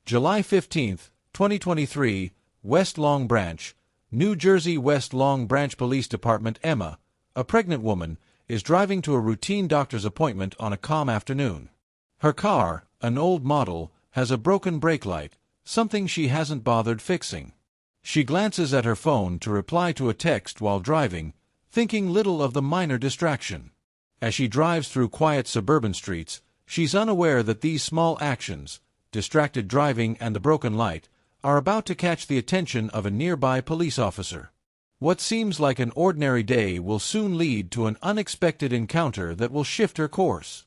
July 15, 2023, West Long Branch, New Jersey. West Long Branch Police Department. Emma, a pregnant woman, is driving to a routine doctor's appointment on a calm afternoon. Her car, an old model, has a broken brake light, something she hasn't bothered fixing. She glances at her phone to reply to a text while driving, thinking little of the minor distraction. As she drives through quiet suburban streets, she's unaware that these small actions, distracted driving and the broken light, are about to catch the attention of a nearby police officer. What seems like an ordinary day will soon lead to an unexpected encounter that will shift her course.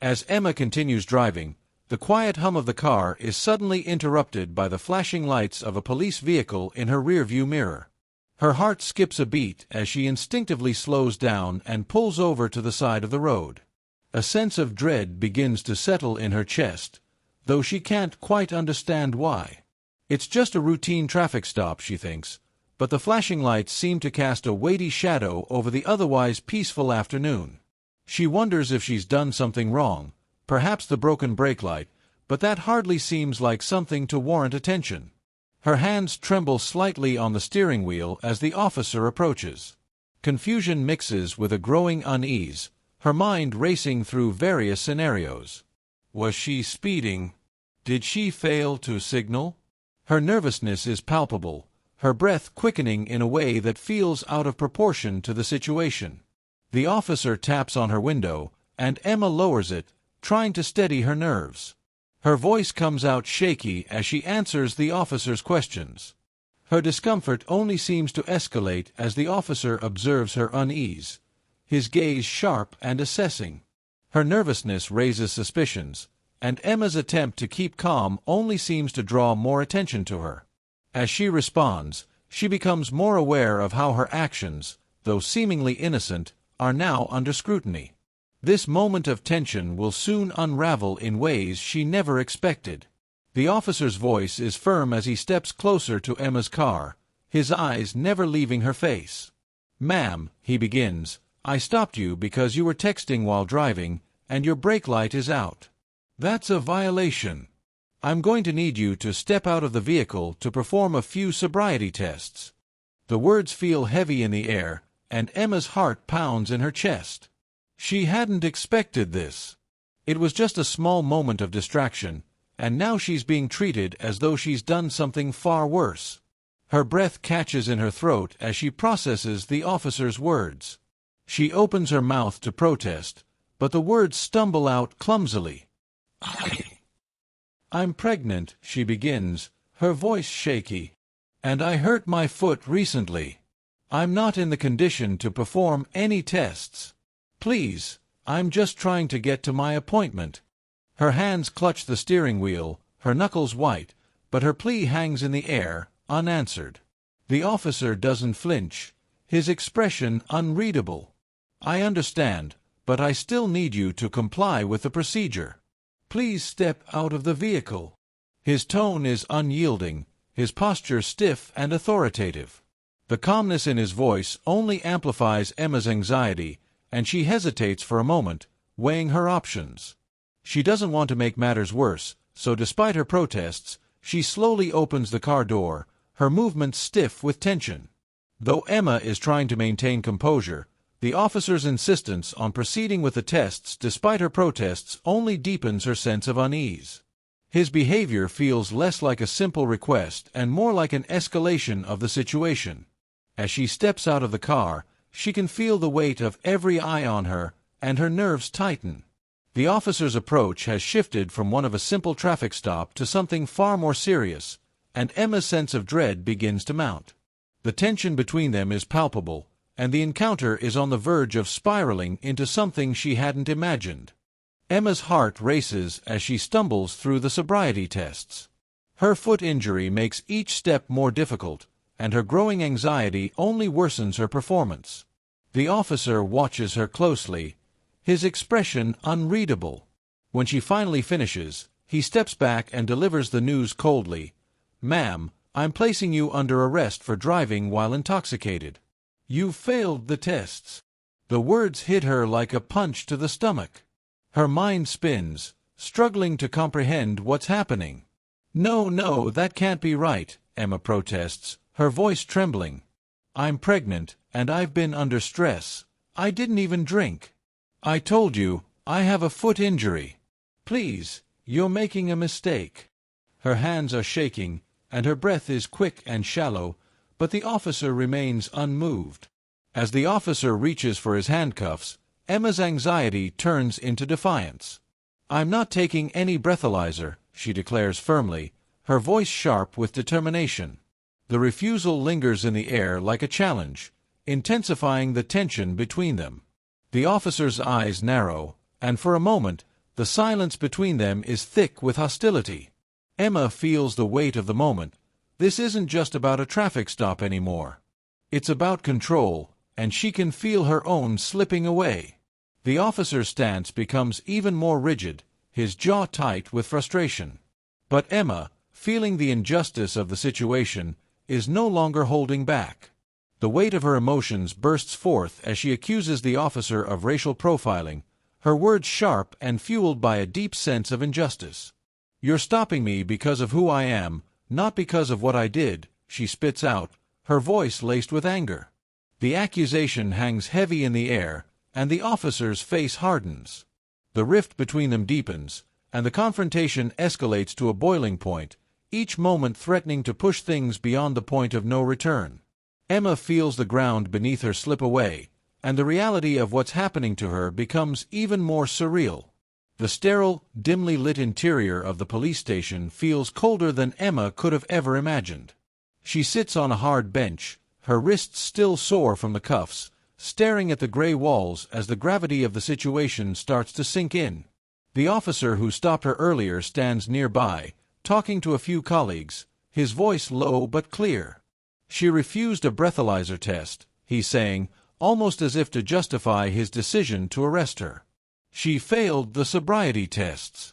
As Emma continues driving, the quiet hum of the car is suddenly interrupted by the flashing lights of a police vehicle in her rearview mirror. Her heart skips a beat as she instinctively slows down and pulls over to the side of the road. A sense of dread begins to settle in her chest, though she can't quite understand why. It's just a routine traffic stop, she thinks, but the flashing lights seem to cast a weighty shadow over the otherwise peaceful afternoon. She wonders if she's done something wrong, perhaps the broken brake light, but that hardly seems like something to warrant attention. Her hands tremble slightly on the steering wheel as the officer approaches. Confusion mixes with a growing unease, her mind racing through various scenarios. Was she speeding? Did she fail to signal? Her nervousness is palpable, her breath quickening in a way that feels out of proportion to the situation. The officer taps on her window, and Emma lowers it, trying to steady her nerves. Her voice comes out shaky as she answers the officer's questions. Her discomfort only seems to escalate as the officer observes her unease, his gaze sharp and assessing. Her nervousness raises suspicions, and Emma's attempt to keep calm only seems to draw more attention to her. As she responds, she becomes more aware of how her actions, though seemingly innocent, are now under scrutiny. This moment of tension will soon unravel in ways she never expected. The officer's voice is firm as he steps closer to Emma's car, his eyes never leaving her face. "Ma'am," he begins, "I stopped you because you were texting while driving, and your brake light is out. That's a violation. I'm going to need you to step out of the vehicle to perform a few sobriety tests." The words feel heavy in the air, and Emma's heart pounds in her chest. She hadn't expected this. It was just a small moment of distraction, and now she's being treated as though she's done something far worse. Her breath catches in her throat as she processes the officer's words. She opens her mouth to protest, but the words stumble out clumsily. "I'm pregnant," she begins, her voice shaky. "And I hurt my foot recently. I'm not in the condition to perform any tests. Please, I'm just trying to get to my appointment." Her hands clutch the steering wheel, her knuckles white, but her plea hangs in the air, unanswered. The officer doesn't flinch, his expression unreadable. "I understand, but I still need you to comply with the procedure. Please step out of the vehicle." His tone is unyielding, his posture stiff and authoritative. The calmness in his voice only amplifies Emma's anxiety, and she hesitates for a moment, weighing her options. She doesn't want to make matters worse, so despite her protests, she slowly opens the car door, her movements stiff with tension. Though Emma is trying to maintain composure, the officer's insistence on proceeding with the tests despite her protests only deepens her sense of unease. His behavior feels less like a simple request and more like an escalation of the situation. As she steps out of the car, she can feel the weight of every eye on her, and her nerves tighten. The officer's approach has shifted from one of a simple traffic stop to something far more serious, and Emma's sense of dread begins to mount. The tension between them is palpable, and the encounter is on the verge of spiraling into something she hadn't imagined. Emma's heart races as she stumbles through the sobriety tests. Her foot injury makes each step more difficult, and her growing anxiety only worsens her performance. The officer watches her closely, his expression unreadable. When she finally finishes, he steps back and delivers the news coldly. "Ma'am, I'm placing you under arrest for driving while intoxicated. You failed the tests." The words hit her like a punch to the stomach. Her mind spins, struggling to comprehend what's happening. "No, no, that can't be right," Emma protests, her voice trembling. "I'm pregnant, and I've been under stress. I didn't even drink. I told you, I have a foot injury. Please, you're making a mistake." Her hands are shaking, and her breath is quick and shallow, but the officer remains unmoved. As the officer reaches for his handcuffs, Emma's anxiety turns into defiance. "I'm not taking any breathalyzer," she declares firmly, her voice sharp with determination. The refusal lingers in the air like a challenge, intensifying the tension between them. The officer's eyes narrow, and for a moment, the silence between them is thick with hostility. Emma feels the weight of the moment. This isn't just about a traffic stop anymore. It's about control, and she can feel her own slipping away. The officer's stance becomes even more rigid, his jaw tight with frustration. But Emma, feeling the injustice of the situation, is no longer holding back. The weight of her emotions bursts forth as she accuses the officer of racial profiling, her words sharp and fueled by a deep sense of injustice. "You're stopping me because of who I am, not because of what I did," she spits out, her voice laced with anger. The accusation hangs heavy in the air, and the officer's face hardens. The rift between them deepens, and the confrontation escalates to a boiling point, each moment threatening to push things beyond the point of no return. Emma feels the ground beneath her slip away, and the reality of what's happening to her becomes even more surreal. The sterile, dimly lit interior of the police station feels colder than Emma could have ever imagined. She sits on a hard bench, her wrists still sore from the cuffs, staring at the gray walls as the gravity of the situation starts to sink in. The officer who stopped her earlier stands nearby, talking to a few colleagues, his voice low but clear. "She refused a breathalyzer test," he's saying, almost as if to justify his decision to arrest her. "She failed the sobriety tests.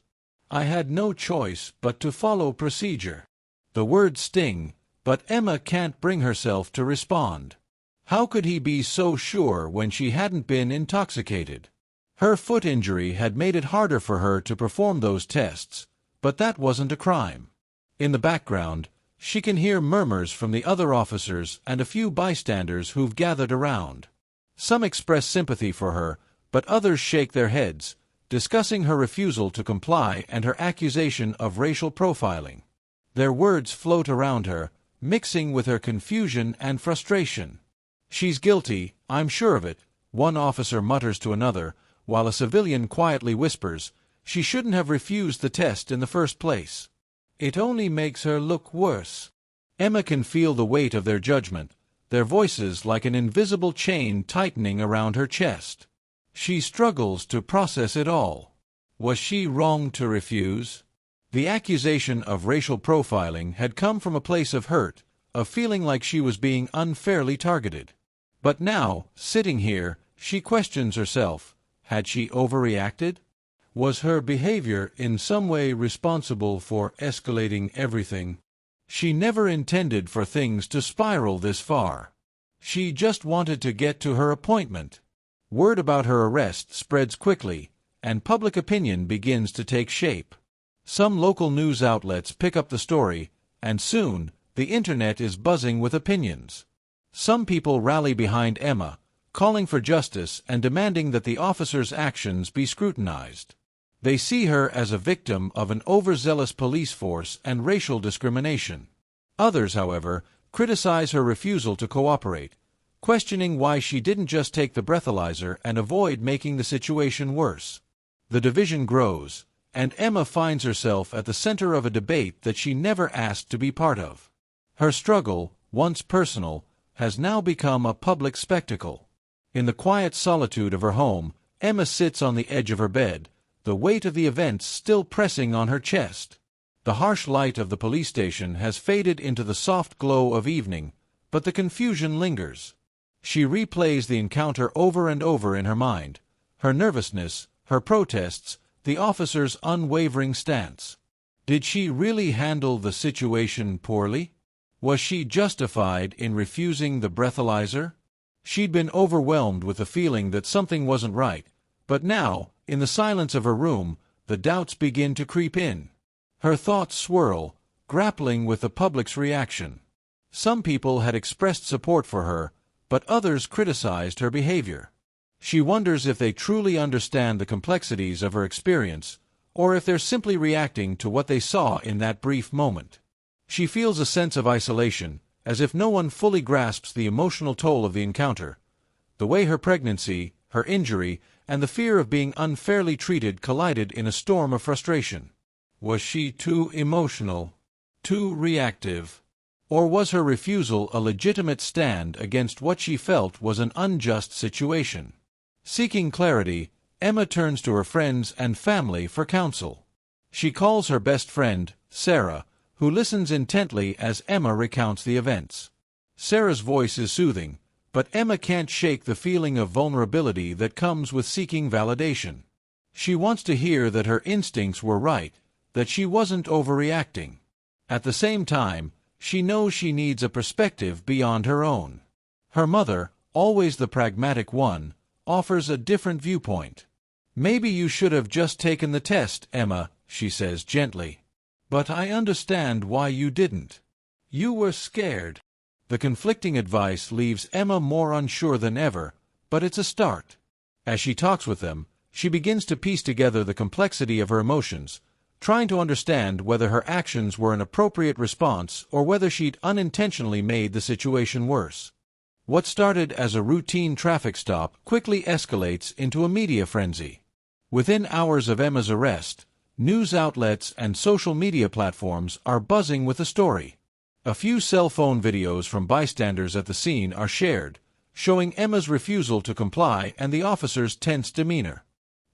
I had no choice but to follow procedure." The words sting, but Emma can't bring herself to respond. How could he be so sure when she hadn't been intoxicated? Her foot injury had made it harder for her to perform those tests, but that wasn't a crime. In the background, she can hear murmurs from the other officers and a few bystanders who've gathered around. Some express sympathy for her, but others shake their heads, discussing her refusal to comply and her accusation of racial profiling. Their words float around her, mixing with her confusion and frustration. "She's guilty, I'm sure of it," one officer mutters to another, while a civilian quietly whispers, "She shouldn't have refused the test in the first place. It only makes her look worse." Emma can feel the weight of their judgment, their voices like an invisible chain tightening around her chest. She struggles to process it all. Was she wrong to refuse? The accusation of racial profiling had come from a place of hurt, of feeling like she was being unfairly targeted. But now, sitting here, she questions herself. Had she overreacted? Was her behavior in some way responsible for escalating everything? She never intended for things to spiral this far. She just wanted to get to her appointment. Word about her arrest spreads quickly, and public opinion begins to take shape. Some local news outlets pick up the story, and soon, the internet is buzzing with opinions. Some people rally behind Emma, calling for justice and demanding that the officer's actions be scrutinized. They see her as a victim of an overzealous police force and racial discrimination. Others, however, criticize her refusal to cooperate, questioning why she didn't just take the breathalyzer and avoid making the situation worse. The division grows, and Emma finds herself at the center of a debate that she never asked to be part of. Her struggle, once personal, has now become a public spectacle. In the quiet solitude of her home, Emma sits on the edge of her bed, the weight of the events still pressing on her chest. The harsh light of the police station has faded into the soft glow of evening, but the confusion lingers. She replays the encounter over and over in her mind, her nervousness, her protests, the officer's unwavering stance. Did she really handle the situation poorly? Was she justified in refusing the breathalyzer? She'd been overwhelmed with the feeling that something wasn't right, but now, in the silence of her room, the doubts begin to creep in. Her thoughts swirl, grappling with the public's reaction. Some people had expressed support for her, but others criticized her behavior. She wonders if they truly understand the complexities of her experience, or if they're simply reacting to what they saw in that brief moment. She feels a sense of isolation, as if no one fully grasps the emotional toll of the encounter. The way her pregnancy, her injury, and the fear of being unfairly treated collided in a storm of frustration. Was she too emotional? Too reactive? Or was her refusal a legitimate stand against what she felt was an unjust situation? Seeking clarity, Emma turns to her friends and family for counsel. She calls her best friend, Sarah, who listens intently as Emma recounts the events. Sarah's voice is soothing, but Emma can't shake the feeling of vulnerability that comes with seeking validation. She wants to hear that her instincts were right, that she wasn't overreacting. At the same time, she knows she needs a perspective beyond her own. Her mother, always the pragmatic one, offers a different viewpoint. "Maybe you should have just taken the test, Emma," she says gently. "But I understand why you didn't. You were scared." The conflicting advice leaves Emma more unsure than ever, but it's a start. As she talks with them, she begins to piece together the complexity of her emotions, trying to understand whether her actions were an appropriate response or whether she'd unintentionally made the situation worse. What started as a routine traffic stop quickly escalates into a media frenzy. Within hours of Emma's arrest, news outlets and social media platforms are buzzing with the story. A few cell phone videos from bystanders at the scene are shared, showing Emma's refusal to comply and the officer's tense demeanor.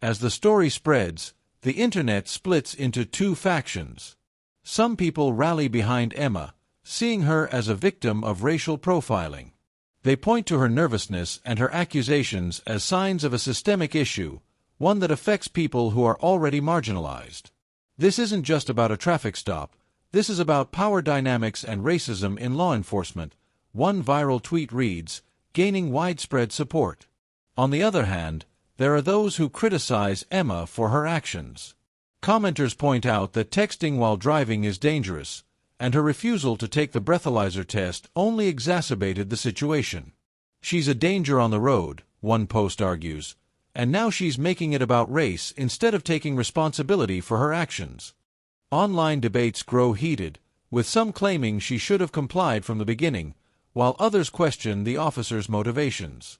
As the story spreads, the internet splits into two factions. Some people rally behind Emma, seeing her as a victim of racial profiling. They point to her nervousness and her accusations as signs of a systemic issue, one that affects people who are already marginalized. This isn't just about a traffic stop, this is about power dynamics and racism in law enforcement, one viral tweet reads, gaining widespread support. On the other hand, there are those who criticize Emma for her actions. Commenters point out that texting while driving is dangerous, and her refusal to take the breathalyzer test only exacerbated the situation. She's a danger on the road, one post argues, and now she's making it about race instead of taking responsibility for her actions. Online debates grow heated, with some claiming she should have complied from the beginning, while others question the officer's motivations.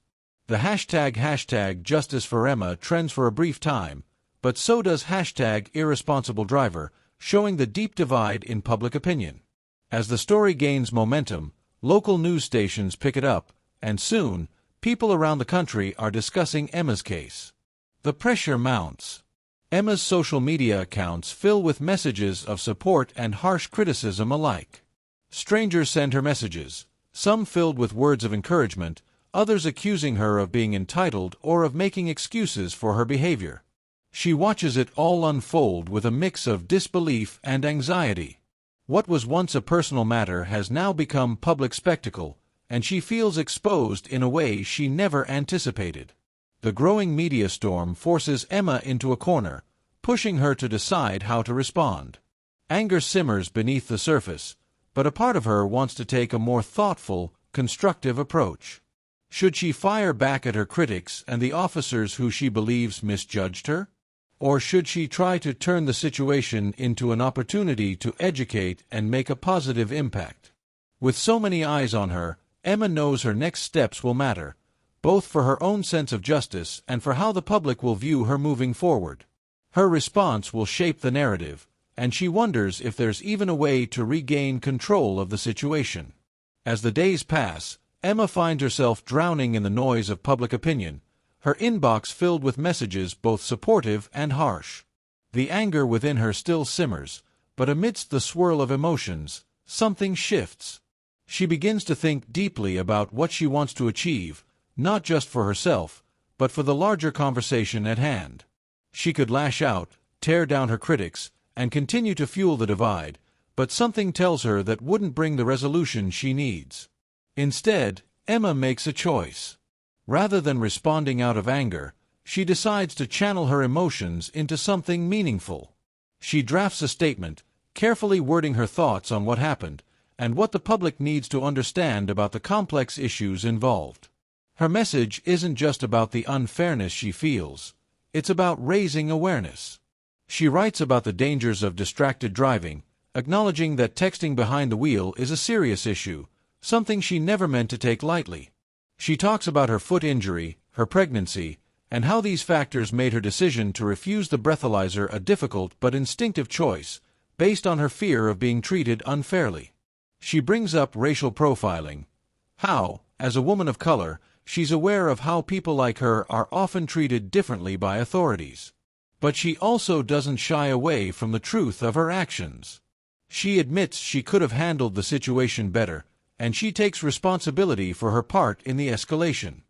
The hashtag Justice for Emma trends for a brief time, but so does hashtag irresponsible driver, showing the deep divide in public opinion. As the story gains momentum, local news stations pick it up, and soon, people around the country are discussing Emma's case. The pressure mounts. Emma's social media accounts fill with messages of support and harsh criticism alike. Strangers send her messages, some filled with words of encouragement, others accusing her of being entitled or of making excuses for her behavior. She watches it all unfold with a mix of disbelief and anxiety. What was once a personal matter has now become public spectacle, and she feels exposed in a way she never anticipated. The growing media storm forces Emma into a corner, pushing her to decide how to respond. Anger simmers beneath the surface, but a part of her wants to take a more thoughtful, constructive approach. Should she fire back at her critics and the officers who she believes misjudged her? Or should she try to turn the situation into an opportunity to educate and make a positive impact? With so many eyes on her, Emma knows her next steps will matter, both for her own sense of justice and for how the public will view her moving forward. Her response will shape the narrative, and she wonders if there's even a way to regain control of the situation. As the days pass, Emma finds herself drowning in the noise of public opinion, her inbox filled with messages both supportive and harsh. The anger within her still simmers, but amidst the swirl of emotions, something shifts. She begins to think deeply about what she wants to achieve, not just for herself, but for the larger conversation at hand. She could lash out, tear down her critics, and continue to fuel the divide, but something tells her that wouldn't bring the resolution she needs. Instead, Emma makes a choice. Rather than responding out of anger, she decides to channel her emotions into something meaningful. She drafts a statement, carefully wording her thoughts on what happened and what the public needs to understand about the complex issues involved. Her message isn't just about the unfairness she feels, it's about raising awareness. She writes about the dangers of distracted driving, acknowledging that texting behind the wheel is a serious issue, something she never meant to take lightly. She talks about her foot injury, her pregnancy, and how these factors made her decision to refuse the breathalyzer a difficult but instinctive choice, based on her fear of being treated unfairly. She brings up racial profiling. How, as a woman of color, she's aware of how people like her are often treated differently by authorities. But she also doesn't shy away from the truth of her actions. She admits she could have handled the situation better, and she takes responsibility for her part in the escalation.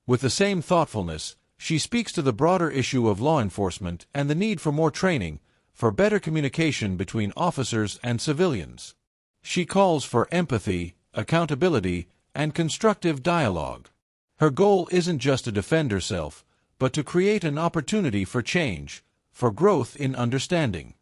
With the same thoughtfulness, she speaks to the broader issue of law enforcement and the need for more training, for better communication between officers and civilians. She calls for empathy, accountability, and constructive dialogue. Her goal isn't just to defend herself, but to create an opportunity for change, for growth in understanding.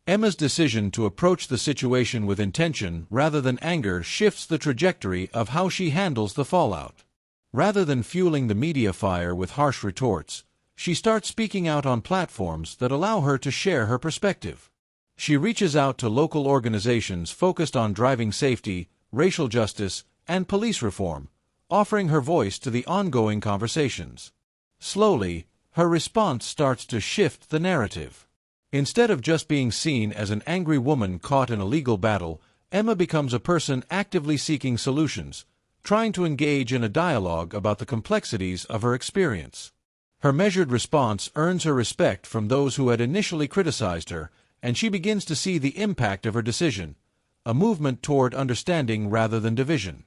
Emma's decision to approach the situation with intention rather than anger shifts the trajectory of how she handles the fallout. Rather than fueling the media fire with harsh retorts, she starts speaking out on platforms that allow her to share her perspective. She reaches out to local organizations focused on driving safety, racial justice, and police reform, offering her voice to the ongoing conversations. Slowly, her response starts to shift the narrative. Instead of just being seen as an angry woman caught in a legal battle, Emma becomes a person actively seeking solutions, trying to engage in a dialogue about the complexities of her experience. Her measured response earns her respect from those who had initially criticized her, and she begins to see the impact of her decision, a movement toward understanding rather than division.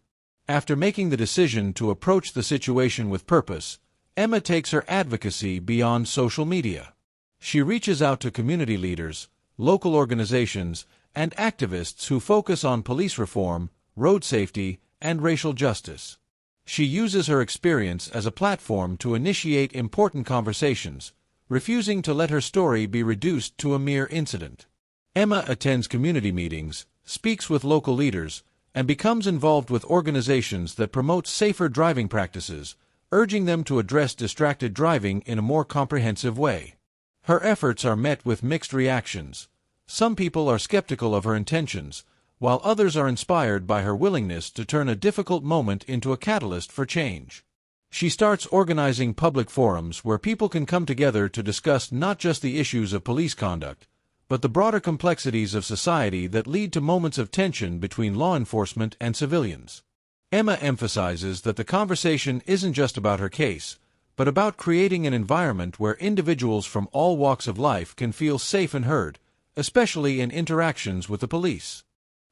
After making the decision to approach the situation with purpose, Emma takes her advocacy beyond social media. She reaches out to community leaders, local organizations, and activists who focus on police reform, road safety, and racial justice. She uses her experience as a platform to initiate important conversations, refusing to let her story be reduced to a mere incident. Emma attends community meetings, speaks with local leaders, and becomes involved with organizations that promote safer driving practices, urging them to address distracted driving in a more comprehensive way. Her efforts are met with mixed reactions. Some people are skeptical of her intentions, while others are inspired by her willingness to turn a difficult moment into a catalyst for change. She starts organizing public forums where people can come together to discuss not just the issues of police conduct, but the broader complexities of society that lead to moments of tension between law enforcement and civilians. Emma emphasizes that the conversation isn't just about her case, but about creating an environment where individuals from all walks of life can feel safe and heard, especially in interactions with the police.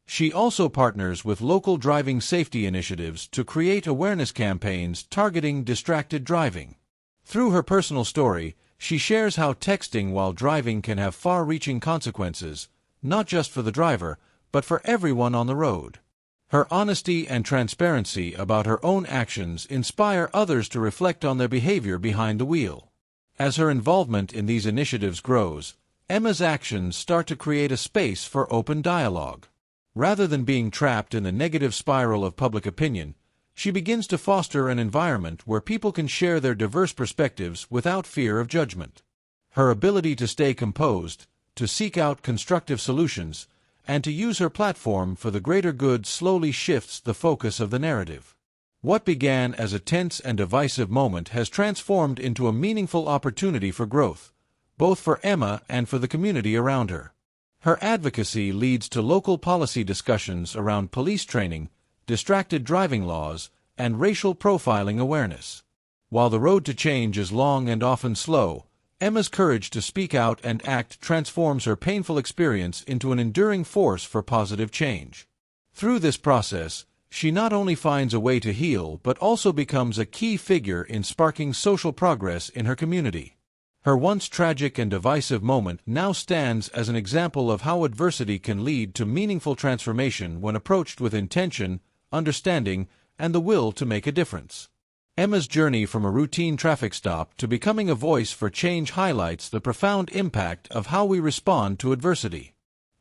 She also partners with local driving safety initiatives to create awareness campaigns targeting distracted driving. Through her personal story, she shares how texting while driving can have far-reaching consequences, not just for the driver, but for everyone on the road. Her honesty and transparency about her own actions inspire others to reflect on their behavior behind the wheel. As her involvement in these initiatives grows, Emma's actions start to create a space for open dialogue. Rather than being trapped in the negative spiral of public opinion, she begins to foster an environment where people can share their diverse perspectives without fear of judgment. Her ability to stay composed, to seek out constructive solutions, and to use her platform for the greater good slowly shifts the focus of the narrative. What began as a tense and divisive moment has transformed into a meaningful opportunity for growth, both for Emma and for the community around her. Her advocacy leads to local policy discussions around police training, distracted driving laws, and racial profiling awareness. While the road to change is long and often slow, Emma's courage to speak out and act transforms her painful experience into an enduring force for positive change. Through this process, she not only finds a way to heal but also becomes a key figure in sparking social progress in her community. Her once tragic and divisive moment now stands as an example of how adversity can lead to meaningful transformation when approached with intention, understanding, and the will to make a difference. Emma's journey from a routine traffic stop to becoming a voice for change highlights the profound impact of how we respond to adversity.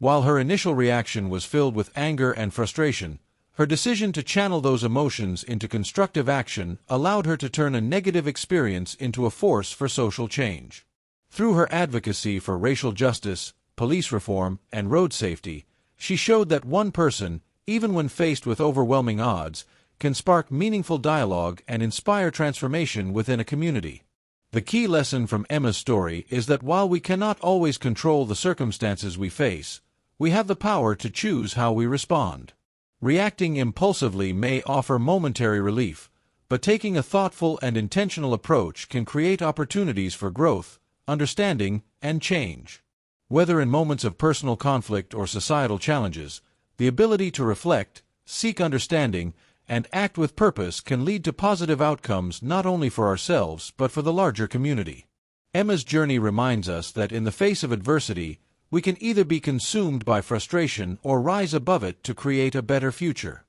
While her initial reaction was filled with anger and frustration, her decision to channel those emotions into constructive action allowed her to turn a negative experience into a force for social change. Through her advocacy for racial justice, police reform, and road safety, she showed that one person, even when faced with overwhelming odds, can spark meaningful dialogue and inspire transformation within a community. The key lesson from Emma's story is that while we cannot always control the circumstances we face, we have the power to choose how we respond. Reacting impulsively may offer momentary relief, but taking a thoughtful and intentional approach can create opportunities for growth, understanding, and change. Whether in moments of personal conflict or societal challenges, the ability to reflect, seek understanding, and act with purpose can lead to positive outcomes not only for ourselves but for the larger community. Emma's journey reminds us that in the face of adversity, we can either be consumed by frustration or rise above it to create a better future.